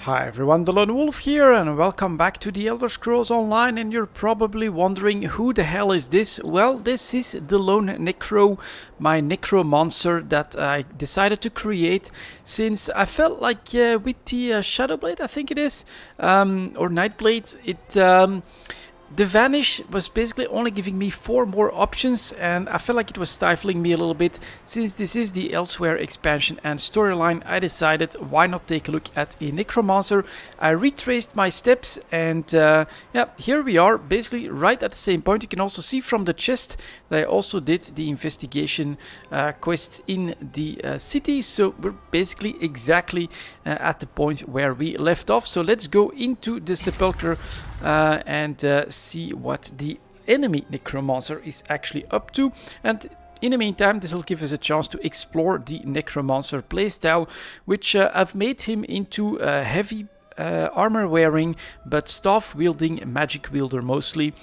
Hi everyone, delonewolf here and welcome back to the Elder Scrolls Online, and you're probably wondering who the hell is this? Well, this is the lone necro, my necromancer that I decided to create since I felt like with the Shadowblade, I think it is, or Nightblade, the Vanish was basically only giving me 4 more options, and I felt like it was stifling me a little bit. Since this is the Elsewhere expansion and storyline, I decided why not take a look at a Necromancer. I retraced my steps and yeah, here we are, basically right at the same point. You can also see from the chest that I also did the investigation quest in the city, so we're basically exactly at the point where we left off. So let's go into the Sepulchre and see what the enemy Necromancer is actually up to. And in the meantime, this will give us a chance to explore the Necromancer playstyle, which I've made him into a heavy armor wearing but staff wielding magic wielder mostly.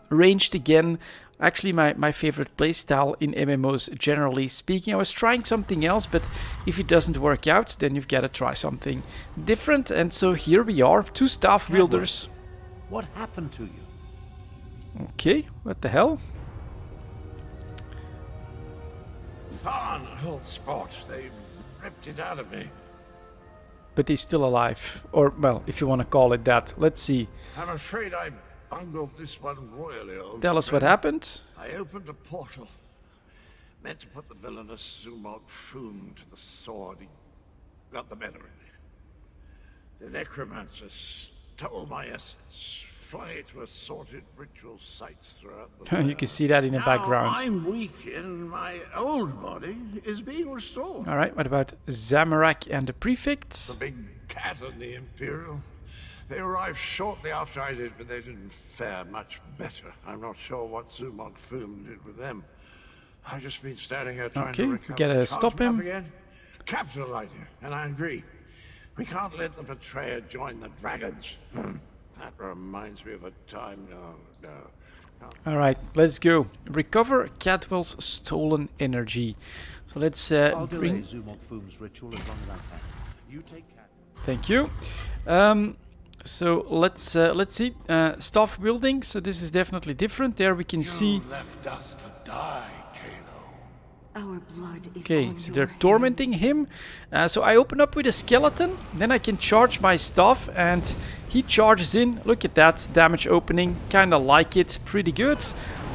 Ranged again. Actually, my favorite playstyle in MMOs, generally speaking. I was trying something else, but if it doesn't work out, then you've got to try something different. And so here we are, 2 staff wielders. What happened to you? Okay, what the hell? Thorn, old sport. They ripped it out of me. But he's still alive. Or, well, if you want to call it that. Let's see. I'm afraid I bungled this one royally, old Tell us what friend. happened. I opened a portal. Meant to put the villainous Zumog Foom to the sword. He got the better of me. The Necromancer stole my essence, flung it to assorted ritual sites throughout the world. You can see that in the background. I'm weak and my old body is being restored. Alright, what about Zamorak and the Prefects? The big cat and the Imperial. They arrived shortly after I did, but they didn't fare much better. I'm not sure what Zumog Foom did with them. I've just been standing here trying to recover. We gotta stop him. Again. Capital idea, and I agree. We can't let the betrayer join the dragons. That reminds me of a time. No. Alright, let's go. Recover Cadwell's stolen energy. So let's I'll bring... delay Zumog Foom's ritual as long as I can. You take care. Thank you. So let's see. Staff wielding. So this is definitely different. There we can see. Left us to die, Kano. Our blood is Okay, on so your they're tormenting hands. him. So I open up with a skeleton, then I can charge my staff, and he charges in. Look at that damage opening. Kinda like it. Pretty good.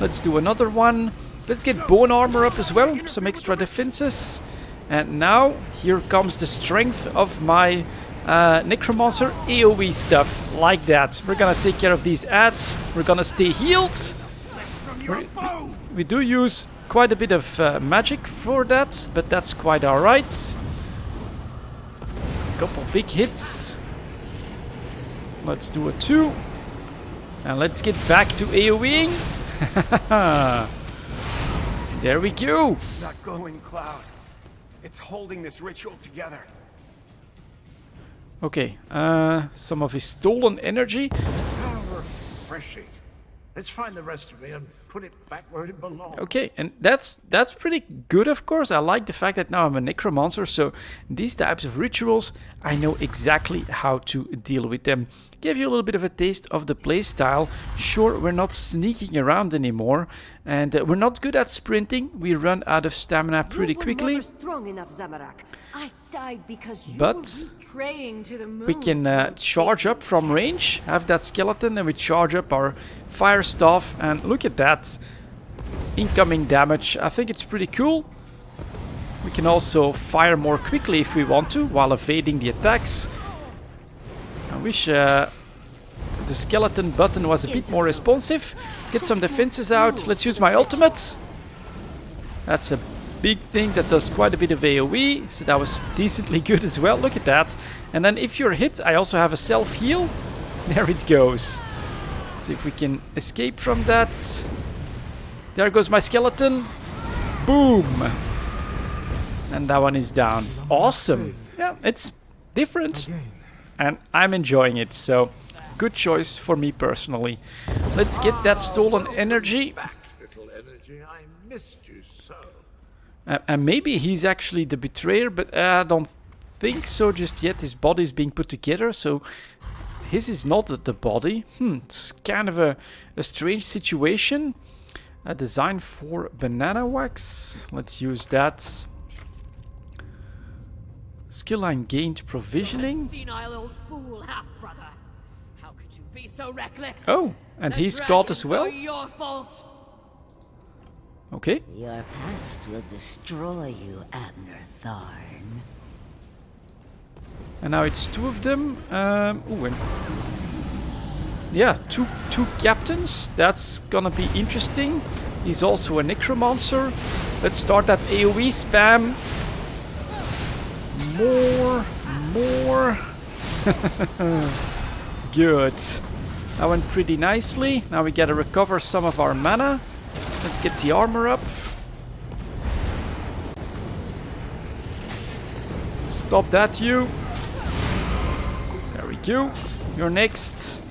Let's do another one. Let's get bone armor up as well. Some extra defenses. And now here comes the strength of my Necromancer AoE stuff. Like that. We're gonna take care of these ads. We're gonna stay healed. We do use quite a bit of magic for that, but that's quite alright. Couple big hits. Let's do a 2. And let's get back to AoEing. There we go. That glowing cloud. It's holding this ritual together. Okay, some of his stolen energy. How refreshing. Let's find the rest of me and put it back where it belongs. Okay, and that's pretty good, of course. I like the fact that now I'm a necromancer, so these types of rituals, I know exactly how to deal with them. Give you a little bit of a taste of the playstyle. Sure, we're not sneaking around anymore, and we're not good at sprinting. We run out of stamina pretty quickly. You were never strong enough, Zamorak. I died because you But were praying to the moon. we can charge up from range, have that skeleton, and we charge up our fire staff, and look at that. Incoming damage. I think it's pretty cool. We can also fire more quickly if we want to, while evading the attacks. I wish the skeleton button was a bit more responsive. Get some defenses out. Let's use my ultimate. That's a big thing that does quite a bit of AoE, so that was decently good as well. Look at that. And then if you're hit, I also have a self-heal. There it goes. See if we can escape from that. There goes my skeleton. Boom. And that one is down. Awesome. Yeah, it's different. And I'm enjoying it, so good choice for me personally. Let's get that stolen energy. Back, little energy. I missed you so. And maybe he's actually the betrayer, but I don't think so just yet. His body is being put together, so his is not the body. It's kind of a strange situation. A design for banana wax. Let's use that. Skill line gained provisioning. Senile old fool, half-brother. How could you be so reckless? Oh, and The he's God as dragons well? are your fault. Okay. Your past will destroy you, Abner Tharn. And now it's two of them. Ooh, and yeah, two captains. That's gonna be interesting. He's also a Necromancer. Let's start that AoE spam. More. Good. That went pretty nicely. Now we gotta recover some of our mana. Let's get the armor up. Stop that, you. There we go. You're next.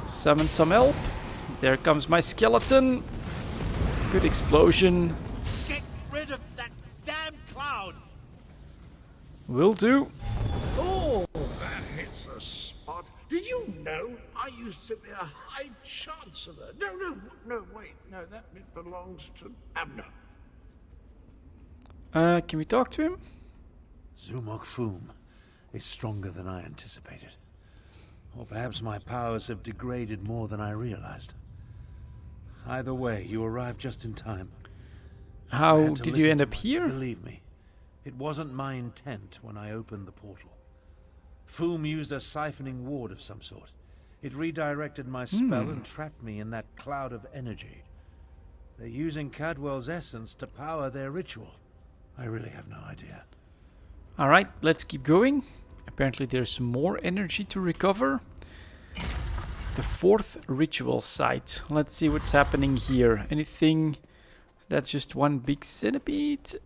Summon some help. There comes my skeleton. Good explosion. Get rid of that damn cloud! Will do. Oh, that hits the spot. Did you know I used to be a High Chancellor? No, wait. No, that bit belongs to Abner. Can we talk to him? Zumog Foom is stronger than I anticipated. Or perhaps my powers have degraded more than I realized. Either way, you arrived just in time. I How had to did you listen end to up my- here? Believe me, it wasn't my intent when I opened the portal. Foom used a siphoning ward of some sort. It redirected my spell and trapped me in that cloud of energy. They're using Cadwell's essence to power their ritual. I really have no idea. Alright, let's keep going. Apparently there's more energy to recover. The fourth ritual site. Let's see what's happening here. Anything? That's just one big centipede.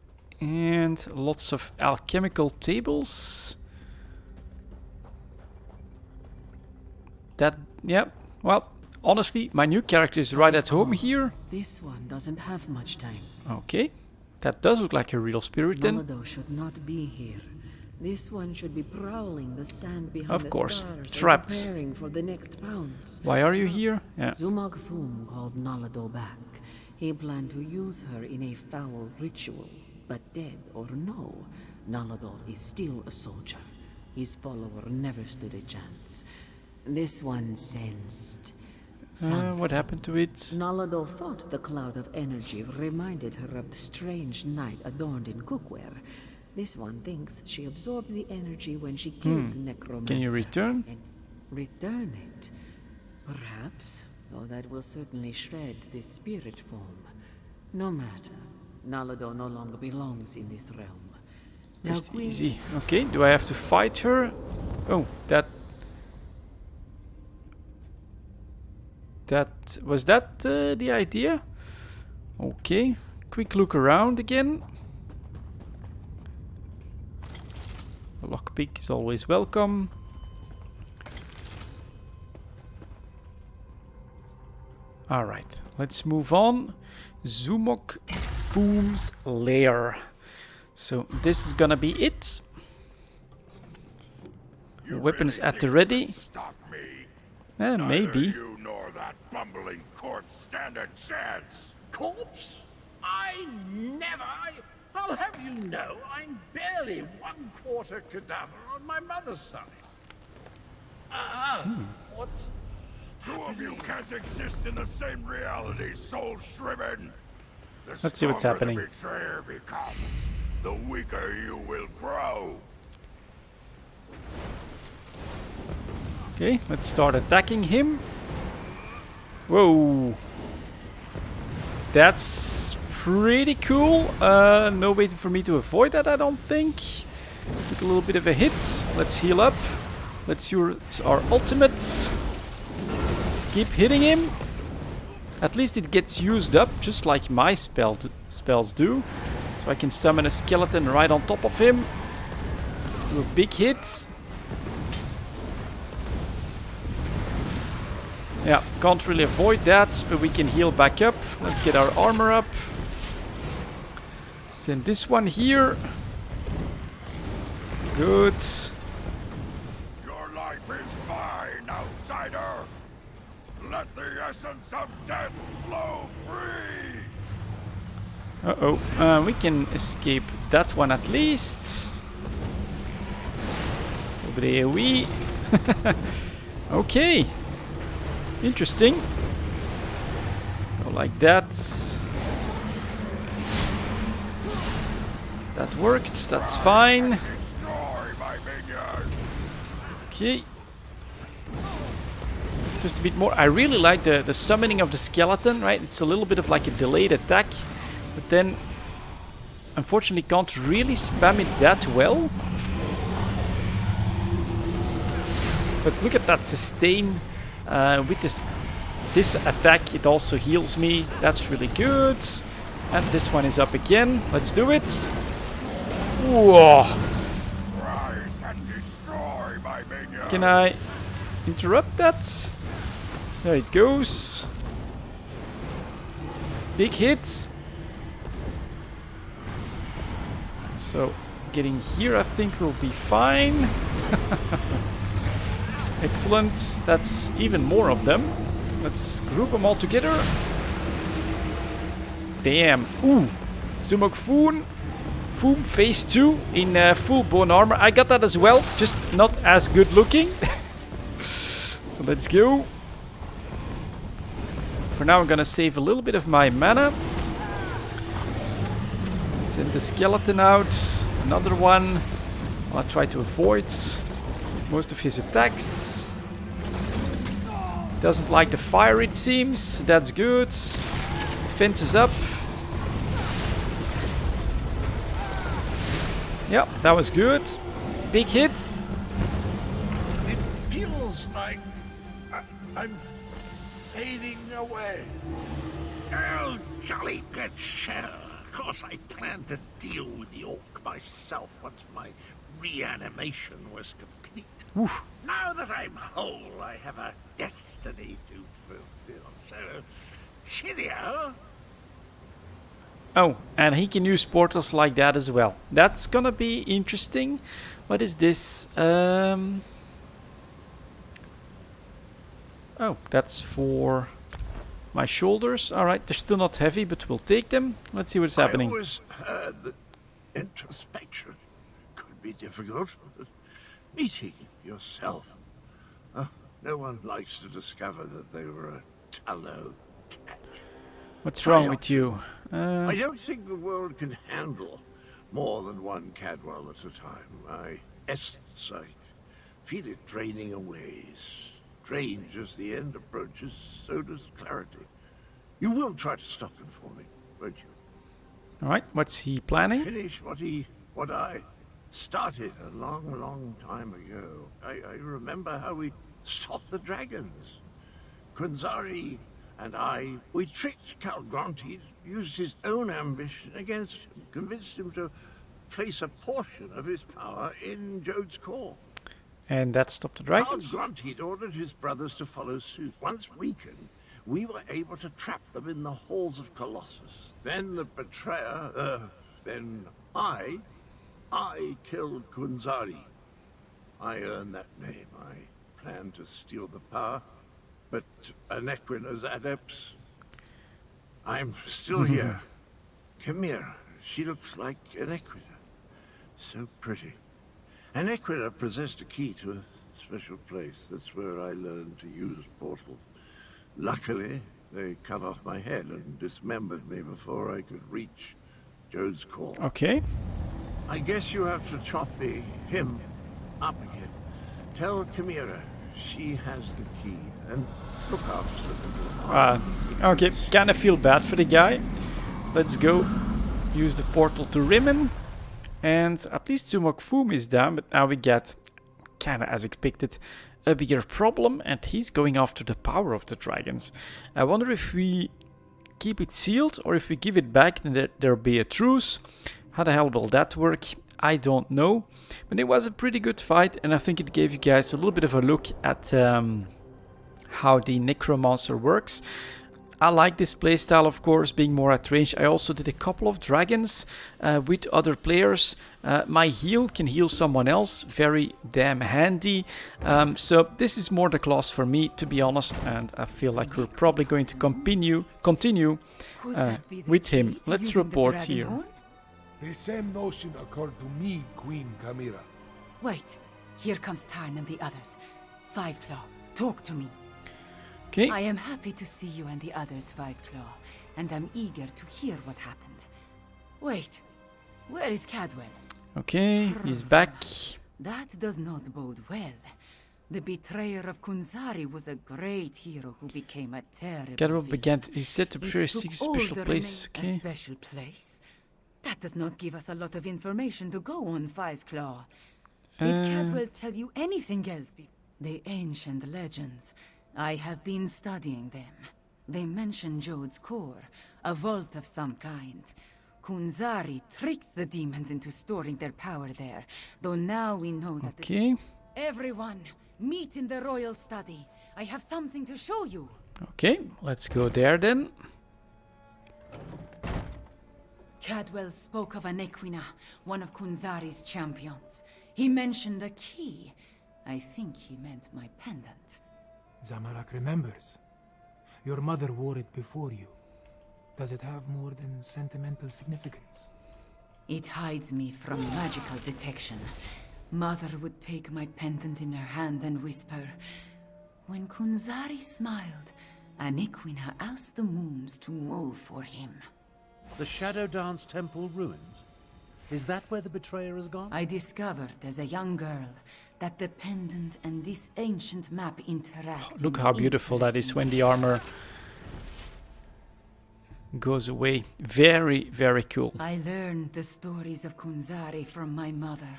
And lots of alchemical tables. Yeah, well, honestly, my new character is right at home here. This one doesn't have much time. Okay, that does look like a real spirit then. Nalado should not be here. This one should be prowling the sand behind Of the course, stars and trapped. preparing for the next pounce. Why are you here? Yeah. Zumog Foom called Nalado back. He planned to use her in a foul ritual. But dead or no, Nalado is still a soldier. His follower never stood a chance. This one sensed something. What happened to it? Nalado thought the cloud of energy reminded her of the strange knight adorned in cookware. This one thinks she absorbed the energy when she killed the Necromancer. Can you return? And return it? Perhaps, though that will certainly shred this spirit form. No matter, Nalado no longer belongs in this realm. Now, Just Queen, easy. Okay, do I have to fight her? Oh, that was that the idea? Okay, quick look around again. A lockpick is always welcome. Alright, let's move on. Zumog Foom's lair. So this is gonna be it. Weapons at the ready. Stop me. Maybe. You nor that bumbling corpse stand a chance. Corpse? I'll have you know, I'm barely 1/4 cadaver on my mother's side. What? Two of you can't exist in the same reality, soul shriven. Let's see what's happening. The betrayer becomes, the weaker you will grow. Okay, let's start attacking him. Whoa. That's pretty cool. No way for me to avoid that, I don't think. Took a little bit of a hit. Let's heal up. Let's use our ultimates. Keep hitting him. At least it gets used up, just like my spells do. So I can summon a skeleton right on top of him. Do a big hit. Yeah, can't really avoid that, but we can heal back up. Let's get our armor up. Send this one here. Good. Your life is mine, outsider! Let the essence of death flow free! Uh-oh. We can escape that one at least. Over there we... Okay. Interesting. Go like that. That worked. That's fine. Destroy my minions! Okay. Just a bit more. I really like the summoning of the skeleton, right? It's a little bit of like a delayed attack. But then, unfortunately, can't really spam it that well. But look at that sustain. With this attack, it also heals me. That's really good. And this one is up again. Let's do it. Whoa. Rise and destroy my minions! Can I interrupt that? There it goes. Big hits. So, getting here I think will be fine. Excellent. That's even more of them. Let's group them all together. Damn. Ooh. Zumok Foon. Foom phase 2 in full bone armor. I got that as well, just not as good looking. So let's go. For now I'm gonna save a little bit of my mana. Send the skeleton out. Another one. I'll try to avoid most of his attacks. Doesn't like the fire, it seems. That's good. Defense is up. Yep, that was good. Big hit. It feels like I'm fading away. Oh, jolly good shell. Of course I planned to deal with the orc myself once my reanimation was complete. Oof. Now that I'm whole, I have a destiny to fulfill. So, cheerio. Oh, and he can use portals like that as well. That's gonna be interesting. What is this? Oh, that's for my shoulders. Alright, they're still not heavy, but we'll take them. Let's see what's happening. I always heard that introspection could be difficult. But meeting yourself. No one likes to discover that they were a tallow cat. What's wrong with you? I don't think the world can handle more than one Cadwell at a time. My essence, I feel it draining away. Strange as the end approaches, so does clarity. You will try to stop him for me, won't you? Alright, what's he planning? Finish what I started a long, long time ago. I remember how we stopped the dragons. Quinzari and we tricked Calgronti, used his own ambition against him, convinced him to place a portion of his power in Jode's core. And that stopped the dragons? Calgronti ordered his brothers to follow suit. Once weakened, we were able to trap them in the halls of Colossus. Then the betrayer, then I killed Quinzari. I earned that name. I planned to steal the power. But Anequina's adepts... I'm still here. Chimera. She looks like Anequina. So pretty. Anequina possessed a key to a special place. That's where I learned to use portals. Luckily, they cut off my head and dismembered me before I could reach Jode's core. Okay. I guess you have to chop him up again. Tell Chimera she has the key and look after them. Okay, kinda feel bad for the guy. Let's go use the portal to Rimmen. And at least Zumok Foom is down, but now we get, kinda as expected, a bigger problem, and he's going after the power of the dragons. I wonder if we keep it sealed or if we give it back and there'll be a truce. How the hell will that work? I don't know. But it was a pretty good fight, and I think it gave you guys a little bit of a look at how the Necromancer works. I like this playstyle, of course, being more at range. I also did a couple of dragons with other players. My heal can heal someone else, very damn handy. So this is more the class for me, to be honest, and I feel like we're probably going to continue with him. Let's report here. The same notion occurred to me, Queen Chimera. Wait, here comes Tarn and the others. Five Claw, talk to me. Okay. I am happy to see you and the others, Five Claw, and I'm eager to hear what happened. Wait, where is Cadwell? Okay, he's back. That does not bode well. The betrayer of Kunzari was a great hero who became a terrible Cadwell villain. began to, he said to betray It took seek a all special the place. remain- Okay. A special place? That does not give us a lot of information to go on, Five Claw. Did Cadwell tell you anything else? The ancient legends. I have been studying them. They mention Jode's core, a vault of some kind. Kunzari tricked the demons into storing their power there, though now we know that Okay. Everyone, meet in the royal study. I have something to show you. Okay, let's go there then. Cadwell spoke of an Equina, one of Kunzari's champions. He mentioned a key. I think he meant my pendant. Zamorak remembers. Your mother wore it before you. Does it have more than sentimental significance? It hides me from magical detection. Mother would take my pendant in her hand and whisper, "When Kunzari smiled, an Equina asked the moons to move for him." The Shadow Dance Temple ruins? Is that where the betrayer has gone? I discovered as a young girl that the pendant and this ancient map interact. Look how beautiful that is when the armor goes away. Very, very cool. I learned the stories of Kunzari from my mother.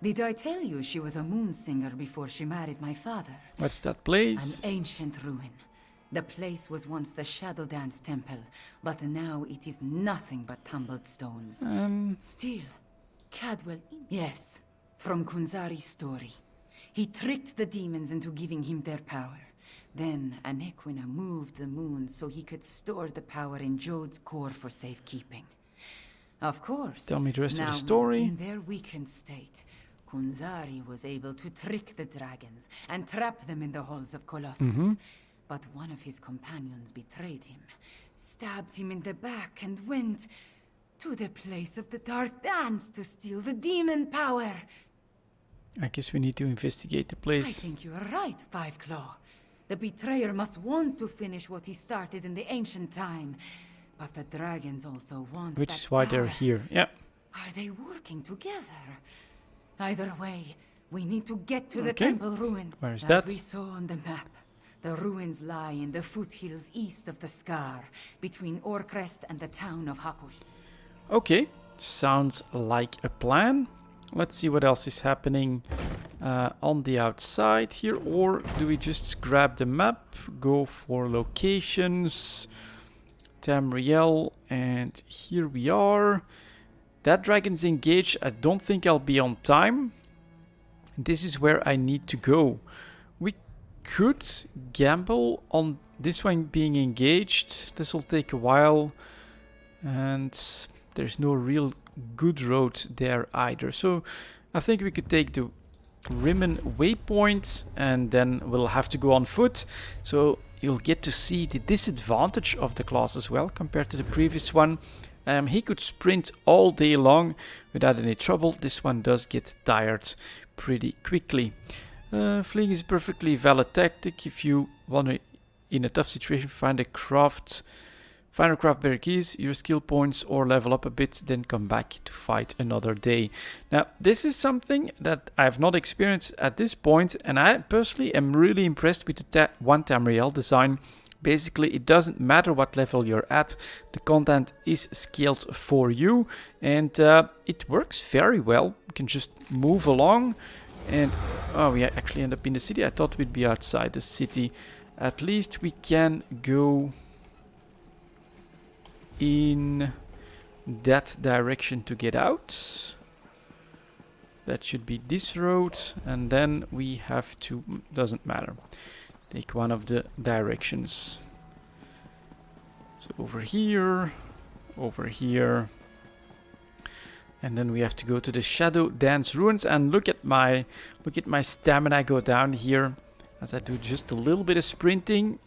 Did I tell you she was a moon singer before she married my father? What's that place? An ancient ruin. The place was once the Shadow Dance Temple, but now it is nothing but tumbled stones. Still, Cadwell... Yes, from Kunzari's story. He tricked the demons into giving him their power. Then an Equina moved the moon so he could store the power in Jode's core for safekeeping. Of course, Tell me the rest of the now, story. in their weakened state, Kunzari was able to trick the dragons and trap them in the halls of Colossus. But one of his companions betrayed him, stabbed him in the back, and went to the place of the Dark Dance to steal the demon power. I guess we need to investigate the I place. think you are right, Five Claw. The betrayer must want to finish what he started in the ancient time. But the dragons also want Which that is why they're power. here. Yeah. Are they working together? Either way, we need to get to the Okay. temple ruins. Where is As that? we saw on the map, the ruins lie in the foothills east of the Scar, between Orcrest and the town of Hakush. Okay. Sounds like a plan. Let's see what else is happening on the outside here. Or do we just grab the map, go for locations, Tamriel, and here we are. That dragon's engaged. I don't think I'll be on time. This is where I need to go. We could gamble on this one being engaged. This will take a while. And there's no real good road there either. So I think we could take the Rimmen waypoint and then we'll have to go on foot. So you'll get to see the disadvantage of the class as well compared to the previous one. He could sprint all day long without any trouble. This one does get tired pretty quickly. Fleeing is a perfectly valid tactic if you want to, in a tough situation, find or craft better keys, your skill points, or level up a bit, then come back to fight another day. Now, this is something that I have not experienced at this point, and I personally am really impressed with the one Tamriel design. Basically, it doesn't matter what level you're at, the content is scaled for you, and it works very well. You can just move along, and oh, we actually end up in the city. I thought we'd be outside the city. At least we can go in that direction to get out. That should be this road, and then we have to, doesn't matter, take one of the directions. So over here, and then we have to go to the Shadow Dance ruins, and look at my stamina go down here as I do just a little bit of sprinting.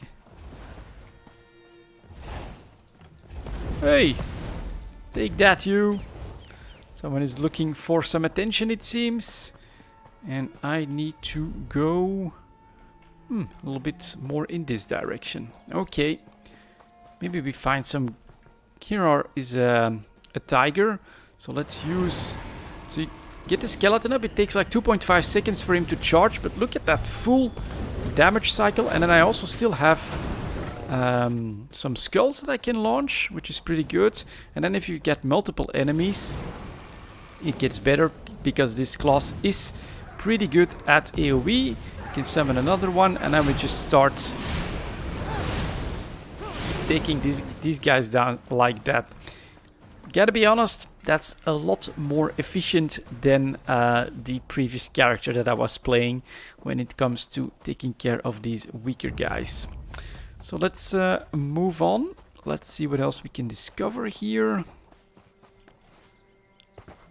Hey, take that, you. Someone is looking for some attention, it seems, and I need to go a little bit more in this direction. Okay, maybe we find some. Here is a tiger. So let's use... So you get the skeleton up, it takes like 2.5 seconds for him to charge, but look at that full damage cycle. And then I also still have some skulls that I can launch, which is pretty good. And then if you get multiple enemies, it gets better, because this class is pretty good at AoE. You can summon another one, and then we just start taking these guys down like that. Gotta be honest, that's a lot more efficient than the previous character that I was playing when it comes to taking care of these weaker guys. So let's move on. Let's see what else we can discover here.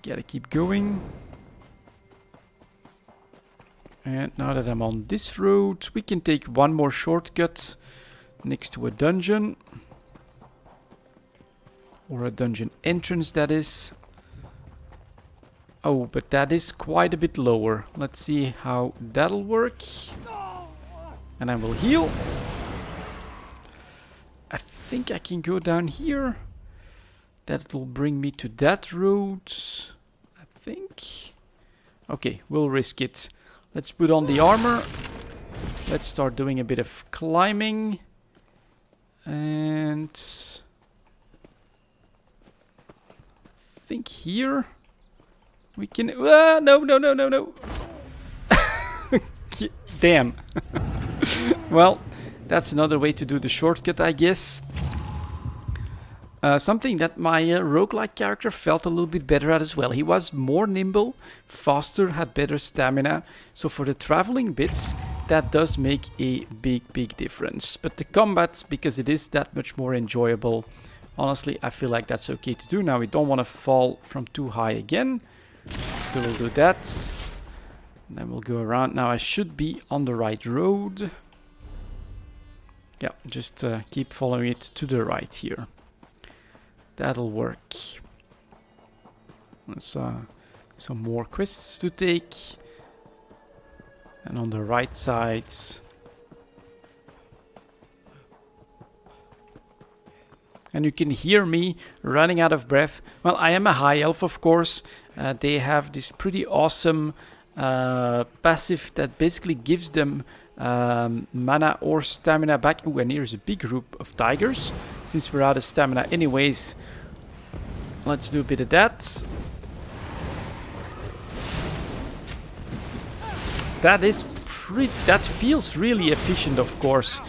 Gotta keep going. And now that I'm on this road, we can take one more shortcut next to a dungeon. Or a dungeon entrance, that is. Oh, but that is quite a bit lower. Let's see how that'll work. And I will heal. I think I can go down here. That will bring me to that road, I think. Okay, we'll risk it. Let's put on the armor. Let's start doing a bit of climbing. And... I think here we can... no. Damn. Well, that's another way to do the shortcut, I guess. Something that my roguelike character felt a little bit better at as well. He was more nimble, faster, had better stamina. So for the traveling bits, that does make a big difference. But the combat, because it is that much more enjoyable, honestly, I feel like that's okay to do. Now, we don't want to fall from too high again. So we'll do that. And then we'll go around. Now, I should be on the right road. Yeah, just keep following it to the right here. That'll work. There's some more quests to take. And on the right side... And you can hear me running out of breath. Well, I am a high elf, of course. They have this pretty awesome passive that basically gives them mana or stamina back. Ooh, and here's a big group of tigers. Since we're out of stamina anyways, let's do a bit of that. That feels really efficient, of course,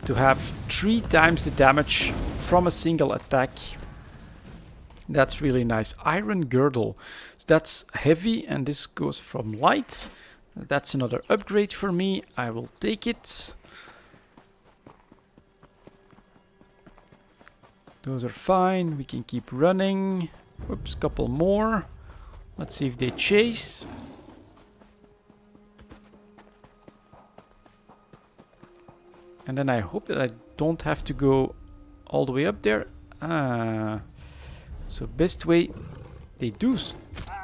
to have 3 times the damage from a single attack. That's really nice. Iron girdle. So that's heavy, and this goes from light. That's another upgrade for me. I will take it. Those are fine. We can keep running. Whoops, couple more. Let's see if they chase. And then I hope that I don't have to go all the way up there. So best way, they do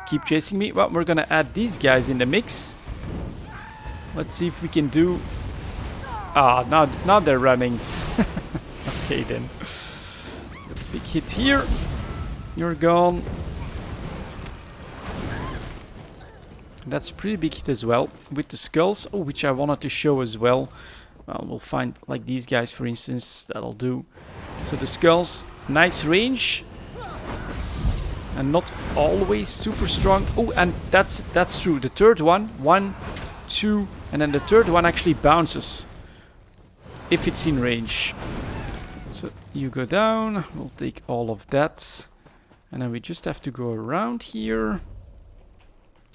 keep chasing me. Well, we're gonna add these guys in the mix. Let's see if we can do... now they're running. Okay then. A big hit here. You're gone. That's a pretty big hit as well. With the skulls, which I wanted to show as well. Well, we'll find like these guys, for instance. That'll do. So the skulls, nice range. And not always super strong. Oh, and that's true. The third one, 1, 2, and then the third one actually bounces if it's in range. So you go down. We'll take all of that. And then we just have to go around here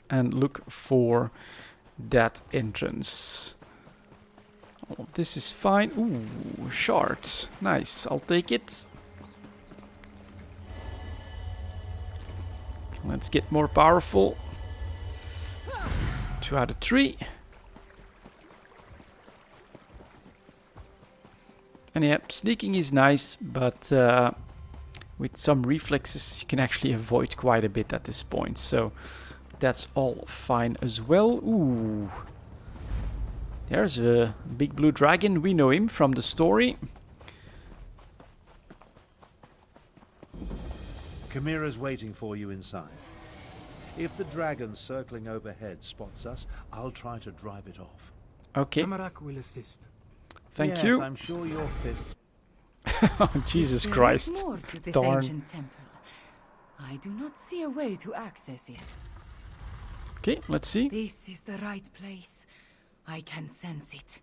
and look for that entrance. All of this is fine. Ooh, shard. Nice. I'll take it. Let's get more powerful. 2 out of 3. And yeah, sneaking is nice, but with some reflexes you can actually avoid quite a bit at this point. So that's all fine as well. Ooh. There's a big blue dragon. We know him from the story. Chimera's waiting for you inside. If the dragon circling overhead spots us, I'll try to drive it off. Okay. Samarak will assist. Thank yes, you. I'm sure your fist. Oh, Jesus There Christ. is more to this Darn. ancient temple. I do not see a way to access it. Okay, let's see. This is the right place. I can sense it.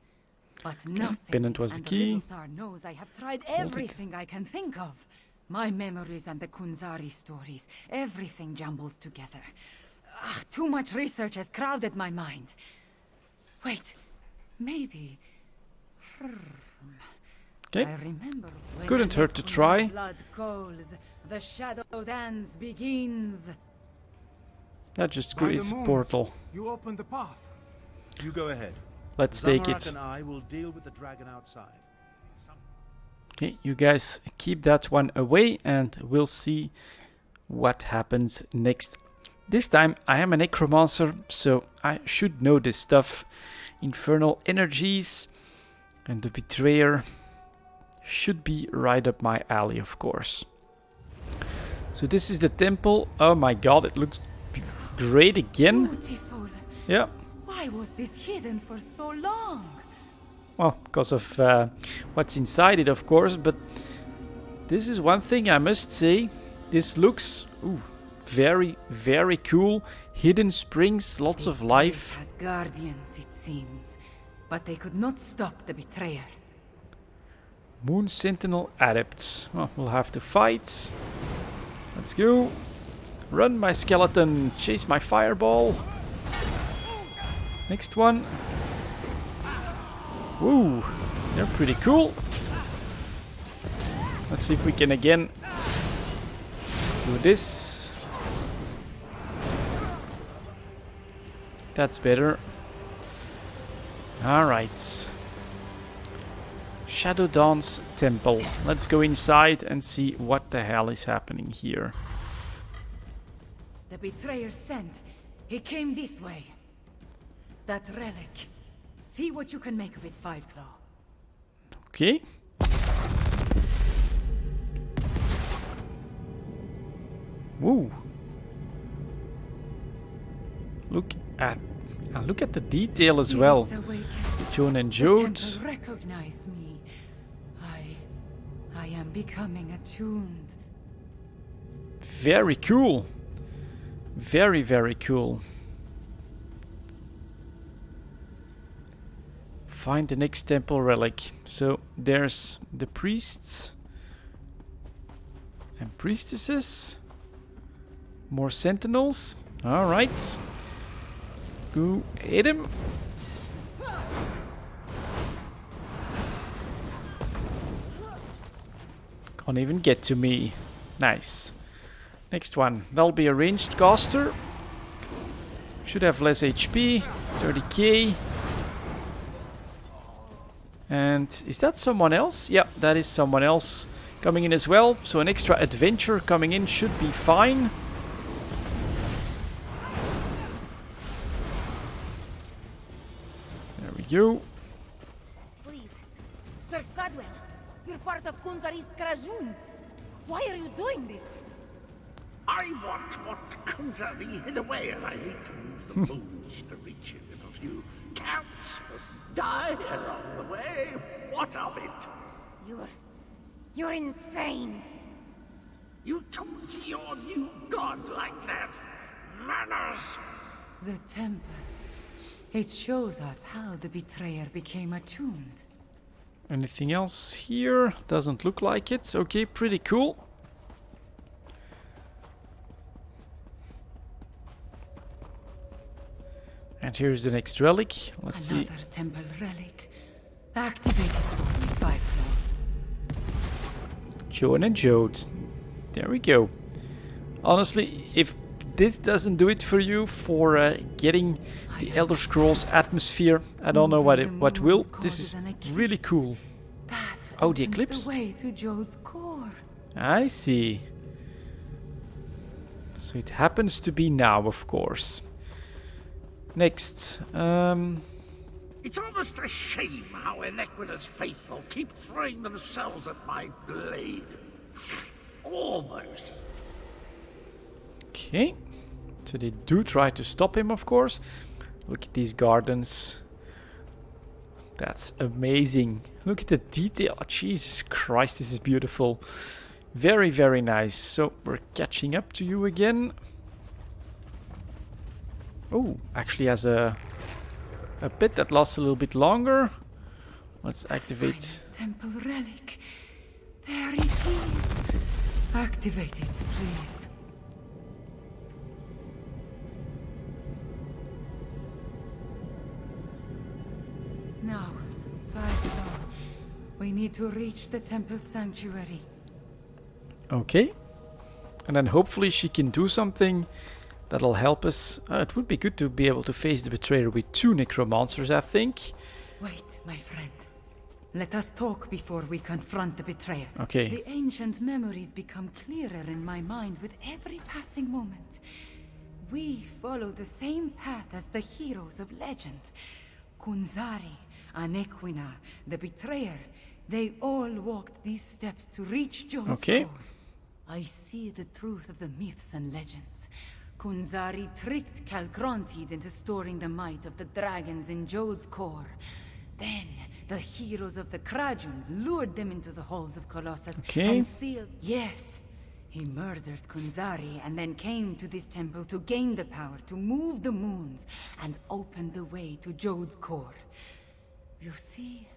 But nothing. Pennant was the and key. little Thar knows I have tried everything I can think of. My memories and the Kunzari stories, everything jumbles together. Too much research has crowded my mind. Wait, maybe. Okay. I remember when Couldn't I hurt to let try. Kuna's blood coals, the shadow dance begins. That just By the creates a moons, portal. You open the path. You go ahead. Let's take Zamorak it. and I will deal with the dragon outside. Okay, you guys keep that one away and we'll see what happens next. This time I am a necromancer, so I should know this stuff. Infernal energies and the betrayer should be right up my alley, of course. So this is the temple. Oh my god, it looks great again. Beautiful. Yeah. Why was this hidden for so long? Well, because of what's inside it, of course, but this is one thing I must say. This looks very, very cool. Hidden springs, lots of life. Has guardians, it seems, but they could not stop the betrayer. Moon Sentinel Adepts. Well, we'll have to fight. Let's go. Run, my skeleton. Chase my fireball. Next one. Woo, they're pretty cool. Let's see if we can again do this. That's better. Alright. Shadow Dawn's temple. Let's go inside and see what the hell is happening here. The betrayer sent. He came this way. That relic. See what you can make of it, Fiveclaw. Okay. Woo. Look at the detail as well. Joan and Jode. The temple recognized me. I am becoming attuned. Very cool. Very, very cool. Find the next temple relic. So there's the priests and priestesses. More sentinels. Alright. Go hit him. Can't even get to me. Nice. Next one. That'll be a ranged caster. Should have less HP. 30k. And is that someone else? Yeah, that is someone else coming in as well. So an extra adventure coming in should be fine. There we go. Please, Sir Cadwell, you're part of Kunzari's Krajun. Why are you doing this? I want what Kunzari hid away, and I need to move the moons to reach it. If a few cats must die along the way, what of it? You're insane. You talk to your new god like that? Manners! The temple. It shows us how the betrayer became attuned. Anything else here? Doesn't look like it. Okay, pretty cool. And here's the next relic. Let's see. Another temple relic. Activated for me, Fiveclaw. Joan and Jode. There we go. Honestly, if this doesn't do it for you for getting the Elder Scrolls atmosphere, I don't know what will. This is really cool. Oh, the eclipse. The way to Jode's core. I see. So it happens to be now, of course. Next. It's almost a shame how Inequina's faithful keep throwing themselves at my blade. Almost. Okay. So they do try to stop him, of course. Look at these gardens. That's amazing. Look at the detail. Oh, Jesus Christ, this is beautiful. Very, very nice. So we're catching up to you again. Oh, actually has a bit that lasts a little bit longer. Let's activate. Temple relic. There it is. Activate it, please. Now, we need to reach the temple sanctuary. Okay. And then hopefully she can do something that'll help us. It would be good to be able to face the betrayer with 2 necromancers, I think. Wait, my friend. Let us talk before we confront the betrayer. Okay. The ancient memories become clearer in my mind with every passing moment. We follow the same path as the heroes of legend. Kunzari, Anequina, the betrayer. They all walked these steps to reach Jode's core. I see the truth of the myths and legends. Kunzari tricked Calcrontid into storing the might of the dragons in Jode's core. Then, the heroes of the Krajun lured them into the halls of Colossus and sealed... Yes, he murdered Kunzari and then came to this temple to gain the power to move the moons and open the way to Jode's core. You see,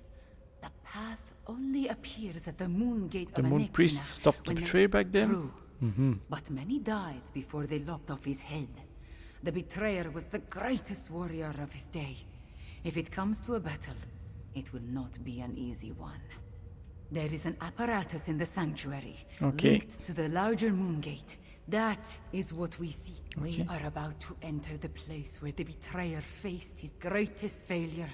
the path only appears at the moon gate of the moon priest stopped the betrayer back then? True. But many died before they lopped off his head. The betrayer was the greatest warrior of his day. If it comes to a battle, it will not be an easy one. There is an apparatus in the sanctuary, linked to the larger moon gate. That is what we see. We are about to enter the place where the betrayer faced his greatest failure.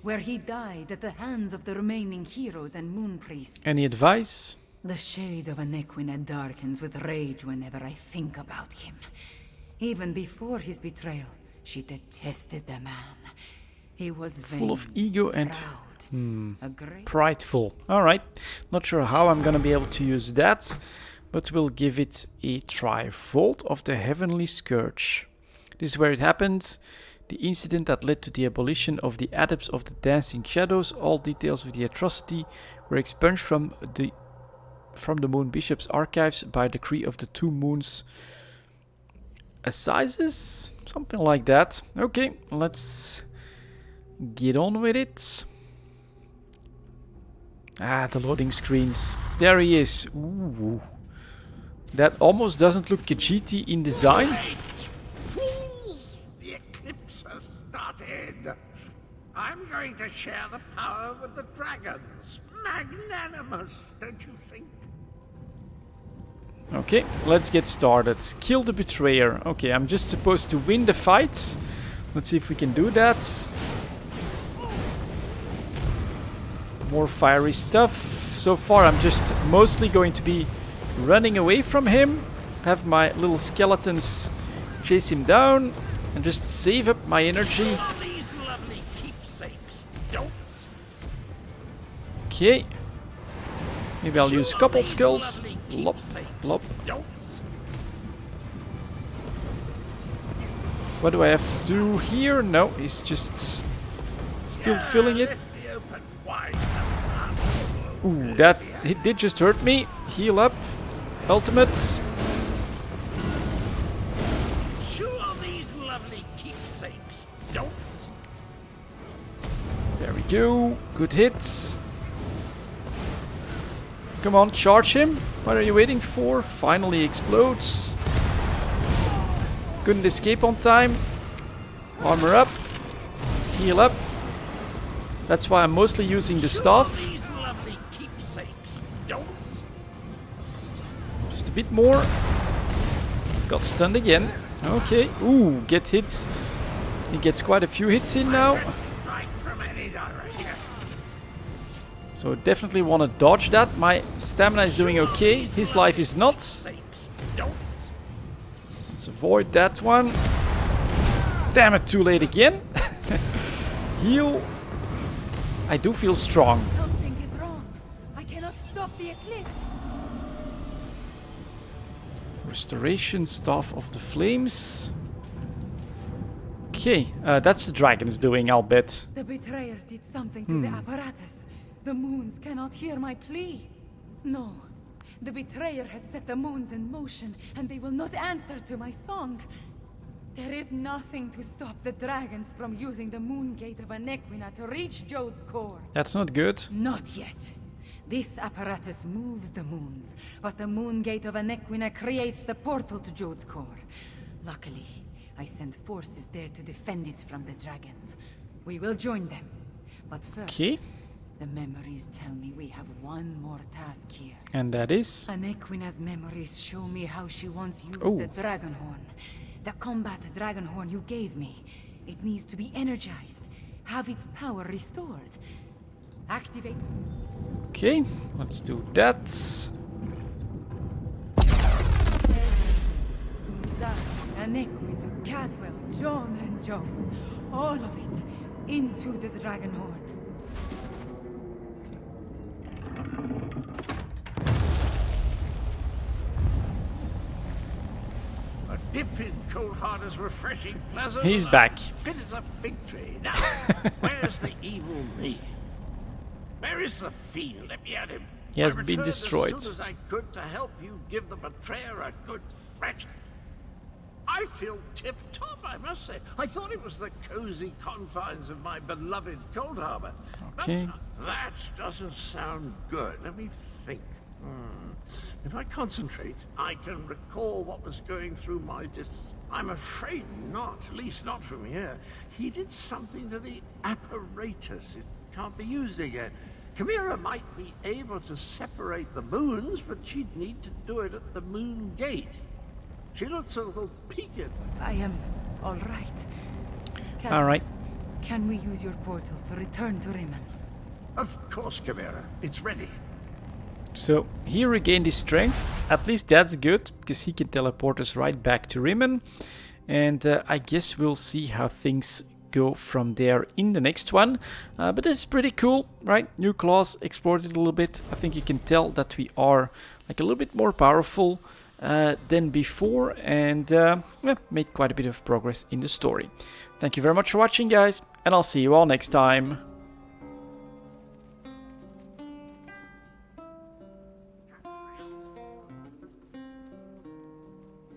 Where he died at the hands of the remaining heroes and moon priests. Any advice? The shade of Anequina darkens with rage whenever I think about him. Even before his betrayal, she detested the man. He was vain, full of ego and proud, prideful. Alright, not sure how I'm gonna be able to use that, but we'll give it a try. Vault of the Heavenly Scourge. This is where it happened. The incident that led to the abolition of the Adepts of the Dancing Shadows. All details of the atrocity were expunged from the Moon Bishop's archives by decree of the 2 Moons Assizes? Something like that. Okay, let's get on with it. Ah, the loading screens. There he is. Ooh. That almost doesn't look Khajiit in design. I'm going to share the power with the dragons. Magnanimous, don't you think? Okay, let's get started. Kill the betrayer. Okay, I'm just supposed to win the fight. Let's see if we can do that. More fiery stuff. So far I'm just mostly going to be running away from him. Have my little skeletons chase him down and just save up my energy. Okay. Maybe I'll use couple skulls. Lop, lop. What do I have to do here? No, he's just still filling it. Ooh, that it did just hurt me. Heal up. Ultimates. There we go. Good hits. Come on, charge him. What are you waiting for? Finally explodes. Couldn't escape on time. Armor up. Heal up. That's why I'm mostly using the staff. Just a bit more. Got stunned again. Okay. Ooh, get hits. He gets quite a few hits in now. So definitely want to dodge that. My stamina is doing okay. His life is not. Let's avoid that one. Damn it, too late again. Heal. I do feel strong. Something is wrong. I cannot stop the eclipse. Restoration, Staff of the Flames. Okay, that's the dragon's doing, I'll bet. The betrayer did something to the apparatus. The moons cannot hear my plea. No. The betrayer has set the moons in motion, and they will not answer to my song. There is nothing to stop the dragons from using the moon gate of Anequina to reach Jode's core. That's not good. Not yet. This apparatus moves the moons, but the moon gate of Anequina creates the portal to Jode's core. Luckily, I sent forces there to defend it from the dragons. We will join them. But first, the memories tell me we have one more task here. And that is? Anequina's memories show me how she once used the dragon horn. The combat dragon horn you gave me. It needs to be energized. Have its power restored. Activate. Okay, let's do that. Anequina, Cadwell, John and Jode. All of it into the dragon horn. A dip in Coldhearter's refreshing pleasant. He's back. Fit as a fig tree. Now, where's the evil me? Where is the fiend? Let me at him. He has I been returned destroyed. As soon as I could to help you give the betrayer a good threat. I feel tip-top, I must say. I thought it was the cozy confines of my beloved Coldharbor. Okay. But that doesn't sound good. Let me think. If I concentrate, I can recall what was going through my I'm afraid not, at least not from here. He did something to the apparatus. It can't be used again. Chimera might be able to separate the moons, but she'd need to do it at the moon gate. She looks a little peaked. I am all right. All right. Can we use your portal to return to Rimmon? Of course, Chimera. It's ready. So he regained his strength. At least that's good, because he can teleport us right back to Rimmon. And I guess we'll see how things go from there in the next one. But this is pretty cool, right? New class, explored it a little bit. I think you can tell that we are like a little bit more powerful than before, and made quite a bit of progress in the story. Thank you very much for watching, guys, and I'll see you all next time.